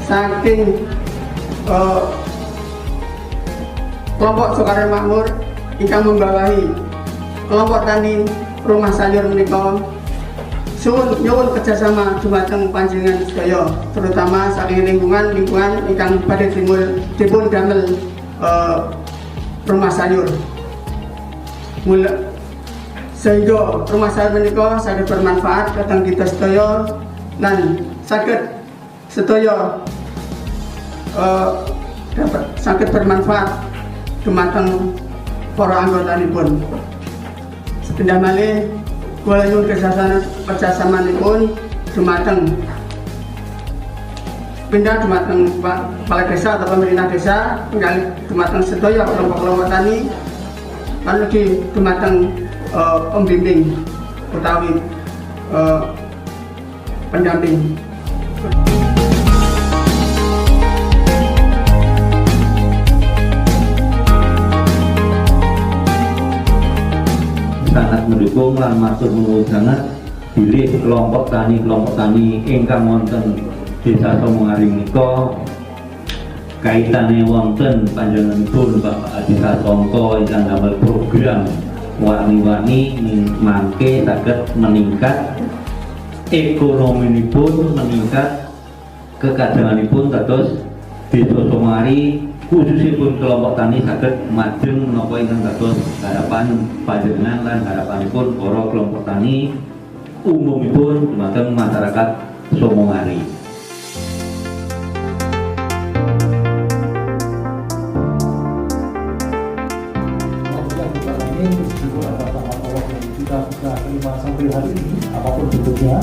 saking kelompok Sukarel Makmur ingkang membawahi kelompok tani rumah sayur menika nyuwun kerjasama dumateng panjenengan sedaya, terutama saking lingkungan ingkang badhe dipun damel rumah sayur. Sehingga rumah sayur menika saged bermanfaat dhateng kita sedaya lan saged sedaya saged bermanfaat dumateng para anggotanipun. Sepindah malih kula nyuwun kerjasamanipun dumateng kepala desa atau pemerintah desa, dumateng sedaya kelompok-kelompok tani, lan ugi dumateng pembimbing utawi pendamping. Sangat mendukung lan matur nuwun sangat bilih kelompok tani ingkang wonten Desa Somongari menika kaitane wonten panjenenganipun Bapak Adi Satongko ingkang damel program warni-warni mangke saged meningkat ekonominipun, meningkat kekadanganipun dados Desa Somongari khususipun kelompok tani saged majeng menapa ingkang dados harapan panjenengan lan harapanipun para kelompok tani umumipun dumateng masyarakat Somongari. Kita bisa terima sampai hari ini apapun bentuknya.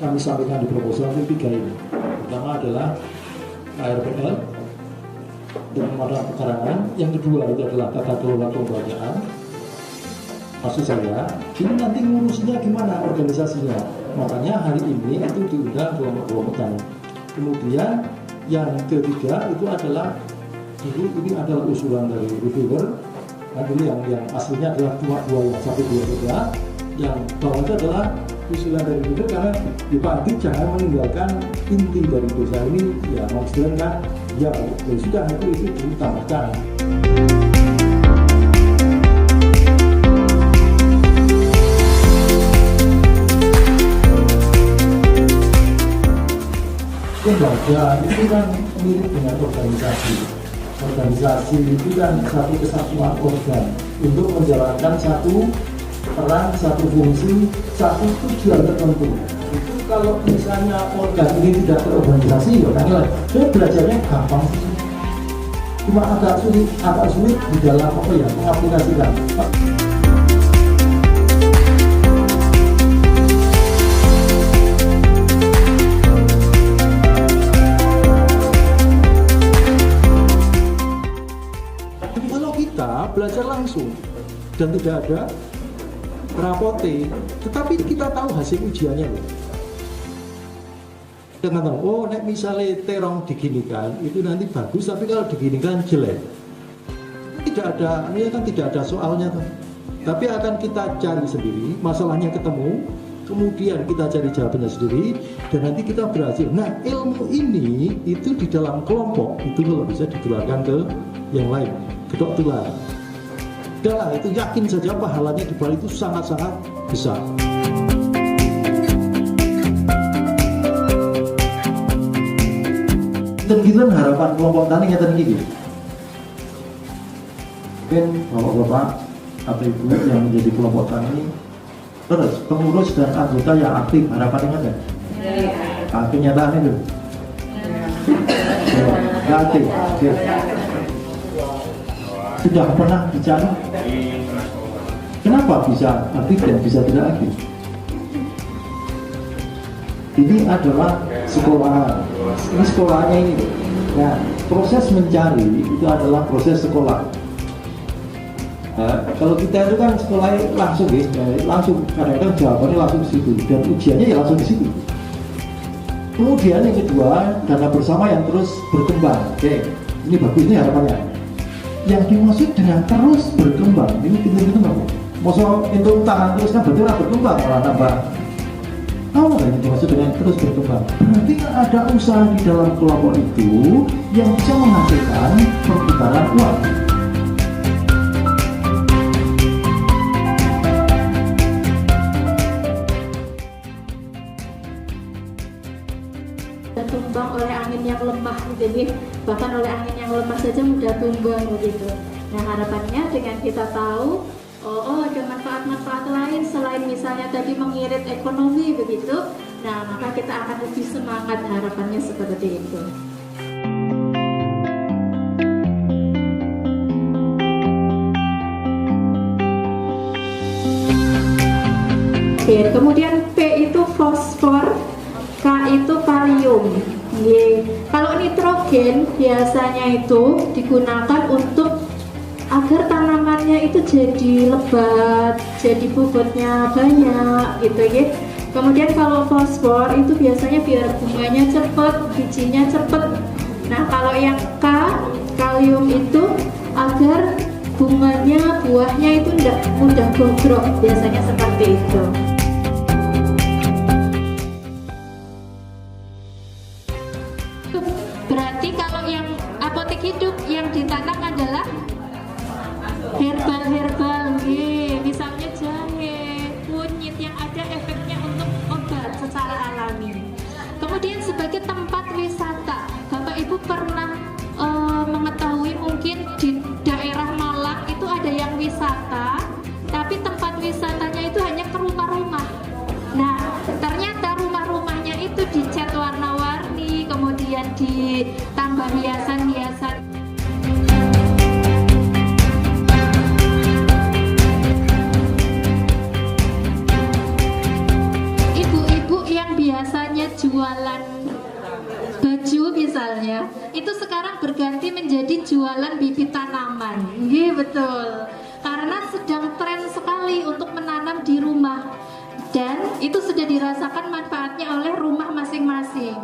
Kami sampaikan di proposal itu 3 ini. Pertama adalah ARPL dan pemadaan pekarangan. Yang kedua itu adalah tata kelola kelembagaan. Maksud saya, ini nanti ngurusnya gimana organisasinya. Makanya hari ini itu diundang kelompok-kelompok tani. Kemudian yang ketiga itu adalah ini adalah usulan dari reviewer. Nah, ini yang aslinya adalah cuma 2 yang 1, 2, 3. Yang bawah itu adalah usulan dari reviewer karena di Padi jangan meninggalkan inti dari desa ini. Ya maksudnya kan ya sudah itu ditambahkan. Lembaga itu kan mirip dengan organisasi. Organisasi itu kan satu kesatuan organ untuk menjalankan satu peran, satu fungsi, satu tujuan tertentu. Itu kalau misalnya organ ini tidak terorganisasi, ya kan belajarnya gampang sih. Cuma agak sulit di dalam mengaplikasikan. Belajar langsung dan tidak ada rapote, tetapi kita tahu hasil ujiannya loh. Kita tahu, oh nek misalnya terong diginikan itu nanti bagus, tapi kalau diginikan jelek. Tidak ada, ini kan tidak ada soalnya tuh. Tapi akan kita cari sendiri, masalahnya ketemu, kemudian kita cari jawabannya sendiri, dan nanti kita berhasil. Nah ilmu ini itu di dalam kelompok itu kalau bisa ditularkan ke yang lain, kedok tular. Udahlah, itu yakin saja pahalanya di balik itu sangat-sangat besar. Dan kita harapan kelompok tani yang tadi gitu. Mungkin bapak-bapak atau ibu yang menjadi kelompok tani, terus pengurus dan anggota yang aktif, harapannya ada? Kenyataan itu? Aktif. Sudah pernah bicara kenapa bisa aktif dan bisa tidak aktif? Ini adalah sekolahan. Ini sekolahnya ini. Nah, proses mencari itu adalah proses sekolah. Nah, kalau kita itu kan sekolah langsung ya, langsung kadang-kadang jawabannya langsung ke situ dan ujiannya ya langsung ke situ. Kemudian yang kedua, dana bersama yang terus berkembang. Oke, ini bagus, ini harapannya. Yang dimaksud dengan terus berkembang ini gitu nggak? Maksud itu tangan terusnya berarti orang berkembang malah tambah. Oh, yang dimaksud dengan terus berkembang berarti kan ada usaha di dalam kelompok itu yang bisa menghasilkan perputaran uang. Tumbang oleh angin yang lemah, jadi bahkan oleh angin yang lemah saja mudah tumbang begitu. Nah, harapannya dengan kita tahu ada manfaat-manfaat lain selain misalnya tadi mengirit ekonomi begitu, nah maka kita akan lebih semangat, harapannya seperti itu. Oke, kemudian P itu fosfor, K itu kalium. Kalau nitrogen biasanya itu digunakan untuk agar tanamannya itu jadi lebat, jadi bobotnya banyak gitu ya. Kemudian kalau fosfor itu biasanya biar bunganya cepet, bijinya cepet. Nah kalau yang K, kalium itu agar bunganya, buahnya itu tidak mudah gogrok, biasanya seperti itu. Berarti kalau yang apotek hidup yang ditanam adalah herbal, misalnya jahe, kunyit yang ada efeknya untuk obat secara alami. Kemudian sebagai tempat wisata, Bapak Ibu pernah mengetahui mungkin di daerah Malang itu ada yang wisata, tapi tempat wisatanya itu hanya ke rumah-rumah. Nah, ternyata rumah-rumahnya itu dicat warna-warni, kemudian ditambah hiasan-hiasan. Ibu-ibu yang biasanya jualan baju misalnya, itu sekarang berganti menjadi jualan bibit tanaman. Iya betul, karena sedang tren sekali untuk menanam di rumah. Dan itu sudah dirasakan manfaatnya oleh rumah masing-masing.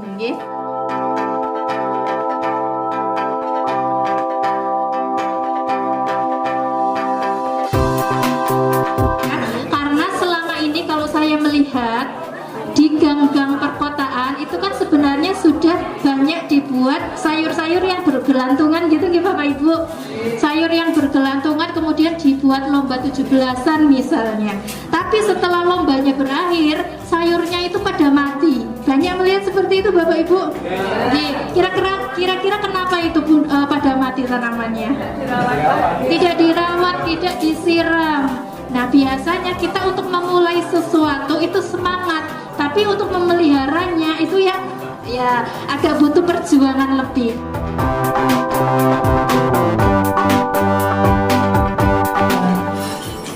Karena selama ini kalau saya melihat di gang-gang perkotaan itu kan sebenarnya sudah banyak dibuat sayur-sayur yang bergelantungan gitu Bapak Ibu. Sayur yang bergelantungan kemudian dibuat lomba 17-an misalnya. Tapi setelah lombanya berakhir, sayurnya itu pada mati. Banyak melihat seperti itu Bapak Ibu? Kira-kira kenapa itu pada mati tanamannya? Tidak dirawat, tidak disiram. Nah biasanya kita untuk memulai sesuatu itu semangat, tapi untuk memeliharanya itu ya agak butuh perjuangan lebih.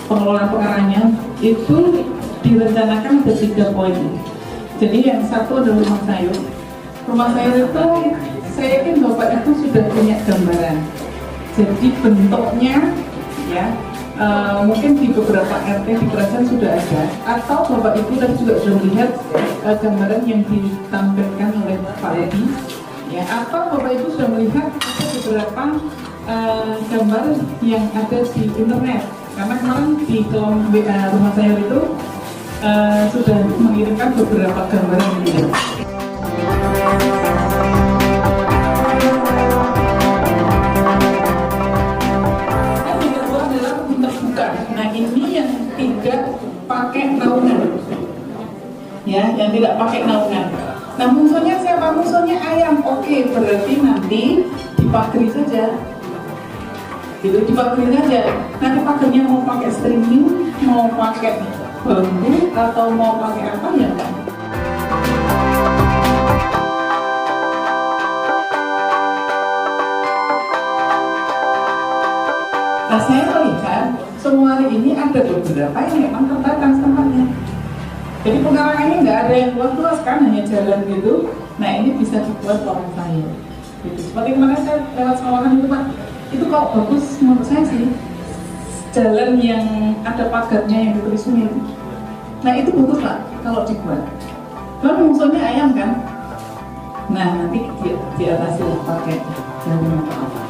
Pengelolaan pekarannya itu direncanakan ada 3 poin. Jadi yang satu adalah rumah sayur. Rumah sayur itu saya yakin Bapak itu sudah punya gambaran. Jadi bentuknya ya mungkin di beberapa RT di kerajaan sudah ada, atau Bapak Ibu tadi juga sudah melihat gambaran yang ditampilkan oleh Pak Edi ya, atau Bapak Ibu sudah melihat ada beberapa gambar yang ada di internet, karena kemarin di kolom rumah sayur itu sudah mengirimkan beberapa gambaran gitu. Nah ini yang tidak pakai naungan, ya, yang tidak pakai naungan. Nah musuhnya siapa? Musuhnya ayam. Oke, berarti nanti dipagari saja, gitu, dipagari saja. Nanti pagarnya mau pakai stringing, mau pakai bambu, atau mau pakai apa ya Pak? Nah saya melihat semua hari ini ada beberapa yang memang terbatas tempatnya. Jadi pekarangannya nggak ada yang luas-luas kan, hanya jalan gitu. Nah ini bisa dibuat warung sayur. Gitu. Seperti kemarin saya lewat sawahan itu Pak, itu kalau bagus menurut saya sih jalan yang ada pagarnya yang ditulis sungai. Nah itu bagus Pak kalau dibuat. Kan musuhnya ayam kan. Nah nanti diatasi pakai jalan apa-apa.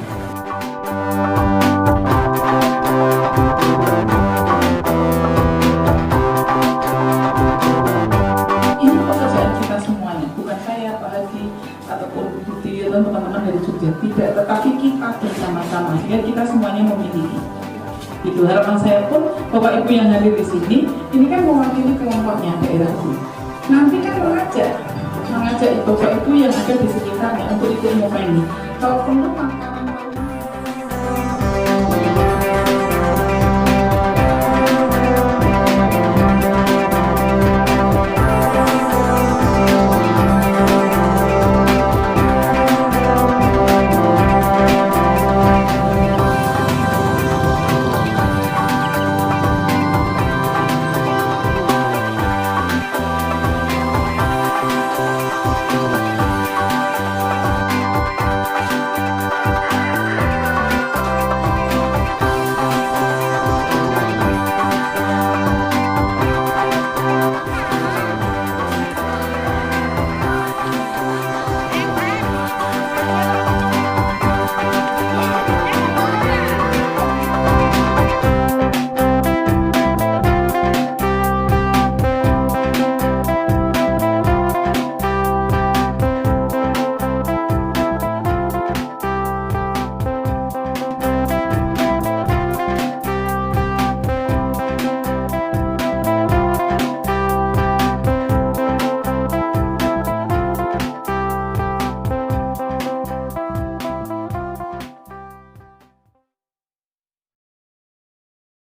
semuanya memiliki. Itu harapan saya pun Bapak Ibu yang hadir di sini, ini kan mewakili kelompoknya daerah ini. Nanti kan mengajak Bapak Ibu yang ada di sekitarnya untuk ikut momen ini. Kalau perlu maka